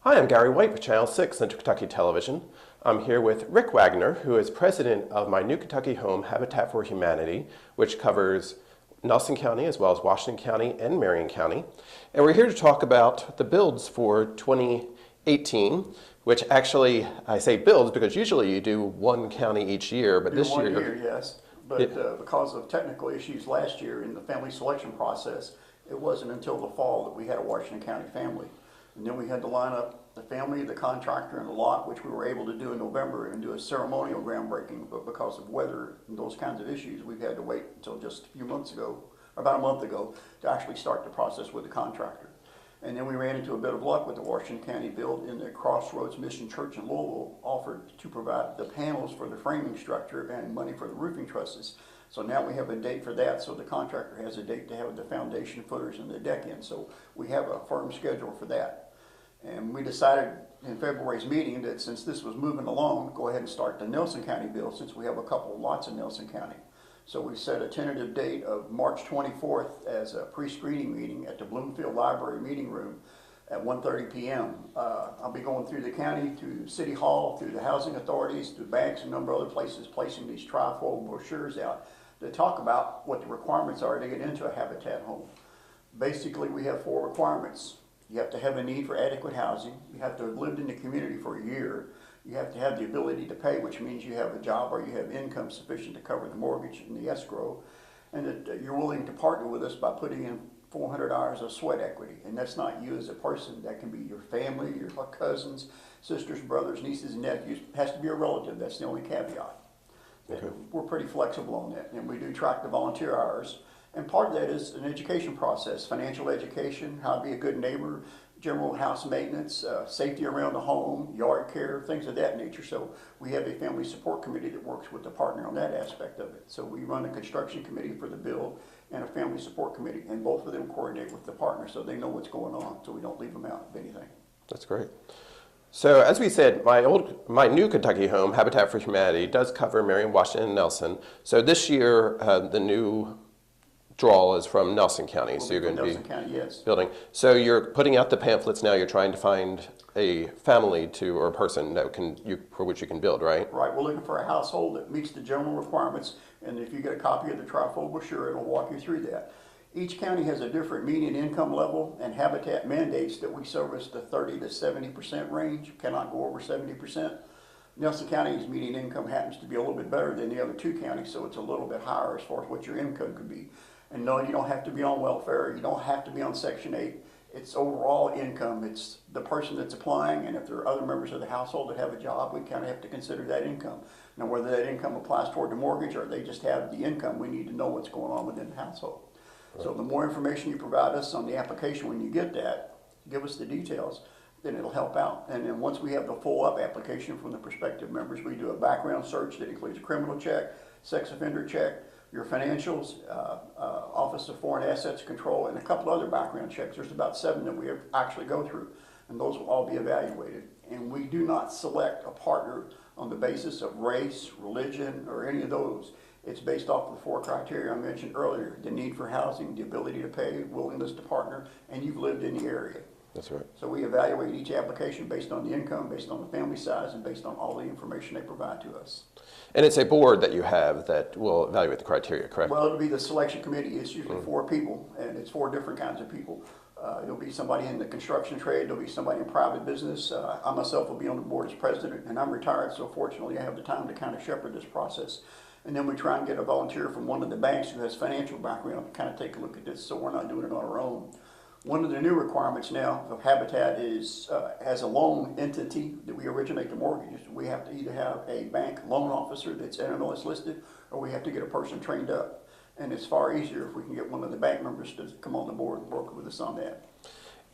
Hi, I'm Gary White with Channel 6 Central Kentucky Television. I'm here with Rick Wagner, who is president of My New Kentucky Home Habitat for Humanity, which covers Nelson County as well as Washington County and Marion County. And we're here to talk about the builds for 2018, which actually, I say builds because usually you do one county each year, but this year... 1 year, yes. But because of technical issues last year in the family selection process, it wasn't until the fall that we had a Washington County family. And then we had to line up the family, the contractor, and the lot, which we were able to do in November and do a ceremonial groundbreaking. But because of weather and those kinds of issues, we've had to wait until just a few months ago, about a month ago, to actually start the process with the contractor. And then we ran into a bit of luck with the Washington County build in the Crossroads Mission Church in Louisville offered to provide the panels for the framing structure and money for the roofing trusses. So now we have a date for that, so the contractor has a date to have the foundation footers and the deck in. So we have a firm schedule for that. And we decided in February's meeting that since this was moving along, go ahead and start the Nelson County build since we have a couple of lots in Nelson County. So we set a tentative date of March 24th as a pre-screening meeting at the Bloomfield Library meeting room at 1:30 p.m. I'll be going through the county, to City Hall, through the housing authorities, to banks, and a number of other places, placing these trifold brochures out to talk about what the requirements are to get into a Habitat home. Basically, we have 4 requirements. You have to have a need for adequate housing. You have to have lived in the community for a year. You have to have the ability to pay, which means you have a job or you have income sufficient to cover the mortgage and the escrow, and that you're willing to partner with us by putting in 400 hours of sweat equity. And that's not you as a person. That can be your family, your cousins, sisters, brothers, nieces, and nephews. It has to be a relative. That's the only caveat. Okay. We're pretty flexible on that, and we do track the volunteer hours. And part of that is an education process, financial education, how to be a good neighbor, general house maintenance, safety around the home, yard care, things of that nature. So we have a family support committee that works with the partner on that aspect of it. So we run a construction committee for the build and a family support committee, and both of them coordinate with the partner so they know what's going on, so we don't leave them out of anything. That's great. So as we said, my new Kentucky Home, Habitat for Humanity, does cover Marion, Washington, and Nelson. So this year, the new draw is from Nelson County, so you're going to be County, yes. building. So you're putting out the pamphlets now. You're trying to find a family or a person that for which you can build, right? Right. We're looking for a household that meets the general requirements, and if you get a copy of the trifold brochure, it'll walk you through that. Each county has a different median income level, and Habitat mandates that we service the 30 to 70% range. Cannot go over 70%. Nelson County's median income happens to be a little bit better than the other 2 counties, so it's a little bit higher as far as what your income could be. And no, you don't have to be on welfare. You don't have to be on Section 8. It's overall income. It's the person that's applying, and if there are other members of the household that have a job, we kind of have to consider that income. Now, whether that income applies toward the mortgage or they just have the income, we need to know what's going on within the household. Right. So the more information you provide us on the application when you get that, give us the details, then it'll help out. And then once we have the full up application from the prospective members, we do a background search that includes a criminal check, sex offender check, your financials, Office of Foreign Assets Control, and a couple other background checks. There's about 7 that we actually go through, and those will all be evaluated. And we do not select a partner on the basis of race, religion, or any of those. It's based off of the 4 criteria I mentioned earlier: the need for housing, the ability to pay, willingness to partner, and you've lived in the area. That's right. So we evaluate each application based on the income, based on the family size, and based on all the information they provide to us. And it's a board that you have that will evaluate the criteria, correct? Well, it'll be the selection committee. It's usually 4 people, and it's 4 different kinds of people. There'll be somebody in the construction trade. There'll be somebody in private business. I myself will be on the board as president, and I'm retired, so fortunately I have the time to kind of shepherd this process. And then we try and get a volunteer from one of the banks who has financial background to kind of take a look at this, so we're not doing it on our own. One of the new requirements now of Habitat is, as a loan entity that we originate the mortgages, we have to either have a bank loan officer that's NMLS listed, or we have to get a person trained up. And it's far easier if we can get one of the bank members to come on the board and work with us on that.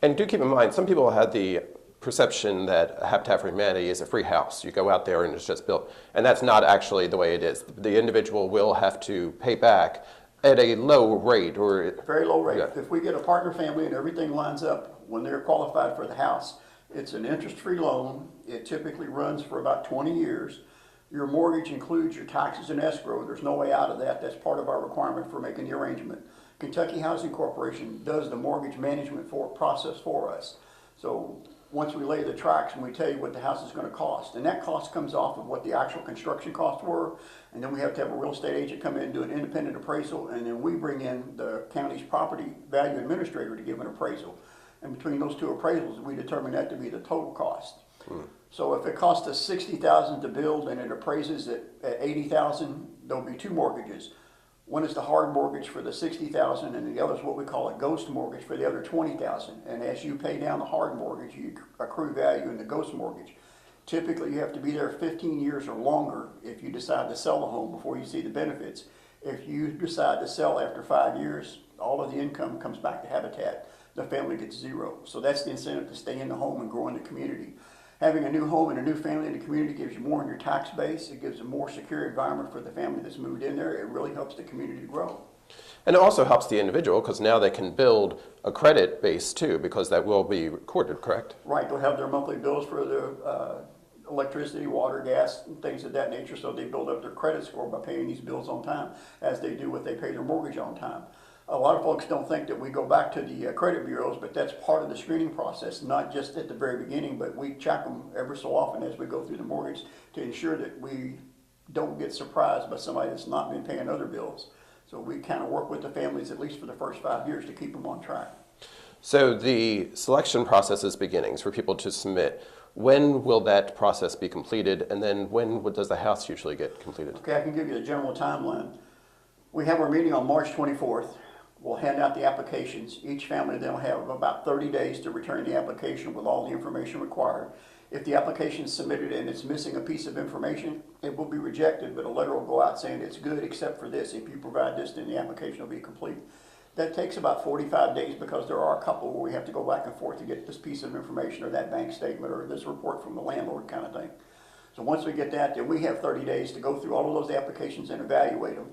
And do keep in mind, some people had the perception that Habitat for Humanity is a free house. You go out there and it's just built. And that's not actually the way it is. The individual will have to pay back at a low rate, or very low rate. Yeah. If we get a partner family and everything lines up when they're qualified for the house, it's an interest-free loan. It typically runs for about 20 years. Your mortgage includes your taxes and escrow. There's no way out of that. That's part of our requirement for making the arrangement. Kentucky Housing Corporation does the mortgage management process for us. So once we lay the tracks and we tell you what the house is gonna cost. And that cost comes off of what the actual construction costs were, and then we have to have a real estate agent come in and do an independent appraisal, and then we bring in the county's property value administrator to give an appraisal. And between those two appraisals, we determine that to be the total cost. So if it costs us $60,000 to build and it appraises at $80,000, there'll be two mortgages. One is the hard mortgage for the $60,000, and the other is what we call a ghost mortgage for the other $20,000. And as you pay down the hard mortgage, you accrue value in the ghost mortgage. Typically, you have to be there 15 years or longer if you decide to sell the home before you see the benefits. If you decide to sell after 5 years, all of the income comes back to Habitat. The family gets zero. So that's the incentive to stay in the home and grow in the community. Having a new home and a new family in the community gives you more in your tax base. It gives a more secure environment for the family that's moved in there. It really helps the community grow. And it also helps the individual because now they can build a credit base too, because that will be recorded, correct? Right, they'll have their monthly bills for the electricity, water, gas, and things of that nature, so they build up their credit score by paying these bills on time, as they do what they pay their mortgage on time. A lot of folks don't think that we go back to the credit bureaus, but that's part of the screening process, not just at the very beginning, but we check them ever so often as we go through the mortgage to ensure that we don't get surprised by somebody that's not been paying other bills. So we kind of work with the families at least for the first 5 years to keep them on track. So the selection process is beginnings for people to submit. When will that process be completed, and then when does the house usually get completed? Okay, I can give you the general timeline. We have our meeting on March 24th. We'll hand out the applications. Each family then will have about 30 days to return the application with all the information required. If the application is submitted and it's missing a piece of information, it will be rejected, but a letter will go out saying it's good except for this. If you provide this, then the application will be complete. That takes about 45 days because there are a couple where we have to go back and forth to get this piece of information or that bank statement or this report from the landlord kind of thing. So once we get that, then we have 30 days to go through all of those applications and evaluate them,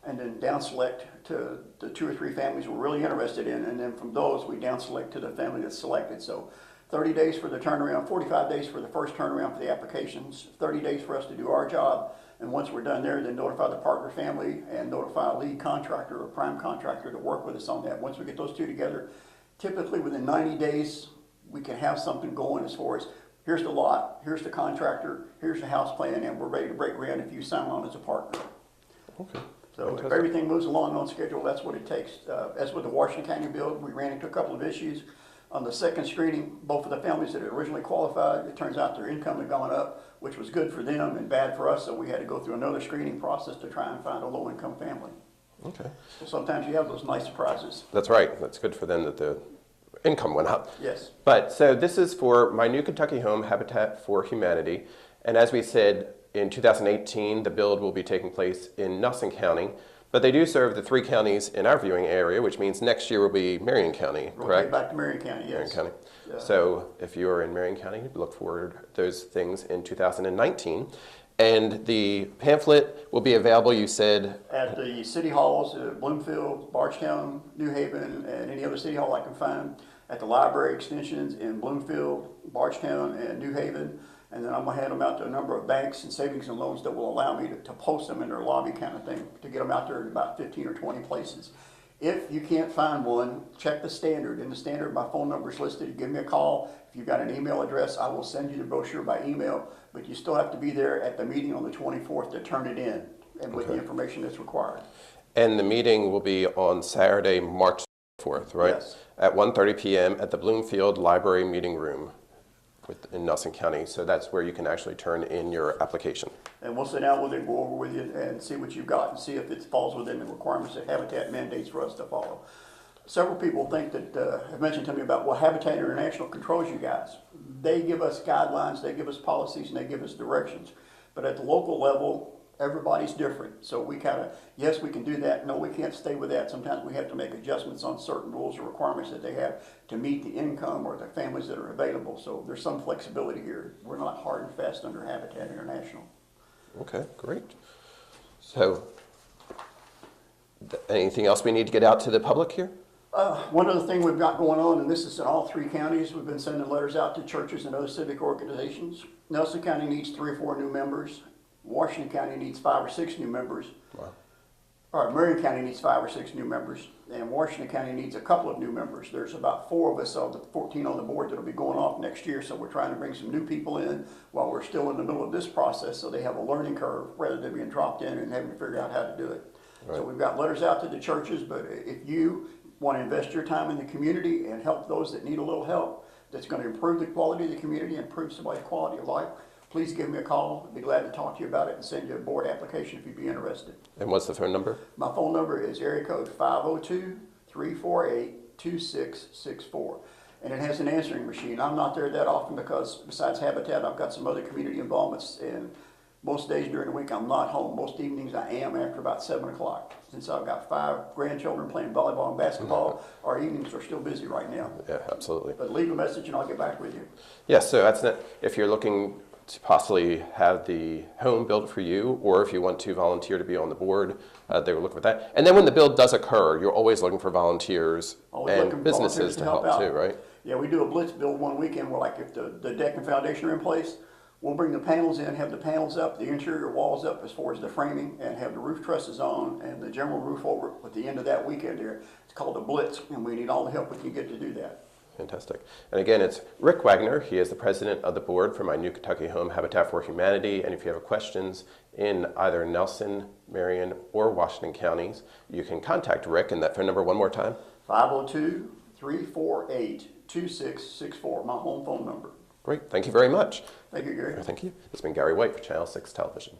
and then down select to the 2 or 3 families we're really interested in, and then from those we down select to the family that's selected. So 30 days for the turnaround, 45 days for the first turnaround for the applications, 30 days for us to do our job, and once we're done there, then notify the partner family and notify a lead contractor or prime contractor to work with us on that. Once we get those two together, typically within 90 days, we can have something going as far as here's the lot, here's the contractor, here's the house plan, and we're ready to break ground if you sign on as a partner. Okay. So Fantastic. if everything moves along on schedule, that's what it takes. As with the Washington County build, we ran into a couple of issues. On the second screening, both of the families that had originally qualified, it turns out their income had gone up, which was good for them and bad for us, so we had to go through another screening process to try and find a low-income family. Okay. So sometimes you have those nice surprises. That's right. That's good for them that the income went up. Yes. But so this is for My New Kentucky Home, Habitat for Humanity. And as we said, in 2018, the build will be taking place in Nelson County. But they do serve the 3 counties in our viewing area, which means next year will be Marion County, correct? Rotate back to Marion County, yes. Marion County. Yeah. So if you are in Marion County, look forward to those things in 2019. And the pamphlet will be available, you said? At the city halls, Bloomfield, Bardstown, New Haven, and any other city hall I can find. At the library extensions in Bloomfield, Bardstown, and New Haven. And then I'm gonna hand them out to a number of banks and savings and loans that will allow me to post them in their lobby kind of thing, to get them out there in about 15 or 20 places. If you can't find one, check the standard. In the standard, my phone number is listed. Give me a call. If you've got an email address, I will send you the brochure by email, but you still have to be there at the meeting on the 24th to turn it in and with the information that's required. And the meeting will be on Saturday, March 4th, right? Yes. At 1:30 p.m. at the Bloomfield Library Meeting Room in Nelson County. So that's where you can actually turn in your application. And we'll sit down with you, go over with you, and see what you've got and see if it falls within the requirements that Habitat mandates for us to follow. Several people think that, have mentioned to me about, well, Habitat International controls you guys. They give us guidelines, they give us policies, and they give us directions. But at the local level, everybody's different. So we kind of, yes, we can do that. No, we can't stay with that. Sometimes we have to make adjustments on certain rules or requirements that they have to meet the income or the families that are available. So there's some flexibility here. We're not hard and fast under Habitat International. Okay, great. So anything else we need to get out to the public here? One other thing we've got going on, and this is in all 3 counties, we've been sending letters out to churches and other civic organizations. Nelson County needs 3 or 4 new members. Washington County needs 5 or 6 new members. Wow. All right, Marion County needs 5 or 6 new members, and Washington County needs a couple of new members. There's about 4 of us of the 14 on the board that'll be going off next year, so we're trying to bring some new people in while we're still in the middle of this process, so they have a learning curve rather than being dropped in and having to figure out how to do it. Right. So we've got letters out to the churches, but if you want to invest your time in the community and help those that need a little help, that's going to improve the quality of the community and improve somebody's quality of life, please give me a call. I'd be glad to talk to you about it and send you a board application if you'd be interested. And what's the phone number? My phone number is area code 502-348-2664. And it has an answering machine. I'm not there that often because besides Habitat, I've got some other community involvements, and most days during the week I'm not home. Most evenings I am after about 7 o'clock. Since I've got 5 grandchildren playing volleyball and basketball, our evenings are still busy right now. Yeah, absolutely. But leave a message and I'll get back with you. Yes, so that's not, if you're looking to possibly have the home built for you, or if you want to volunteer to be on the board, they will look for that. And then when the build does occur, you're always looking for volunteers Always looking and for businesses volunteers to help too, right? Yeah, we do a blitz build one weekend where, like, if the deck and foundation are in place, we'll bring the panels in, have the panels up, the interior walls up as far as the framing, and have the roof trusses on and the general roof over at the end of that weekend there. It's called a blitz, and we need all the help we can get to do that. Fantastic. And again, it's Rick Wagner. He is the president of the board for My New Kentucky Home Habitat for Humanity. And if you have questions in either Nelson, Marion, or Washington counties, you can contact Rick. And that phone number one more time. 502-348-2664, my home phone number. Great. Thank you very much. Thank you, Gary. Thank you. It's been Gary White for Channel 6 Television.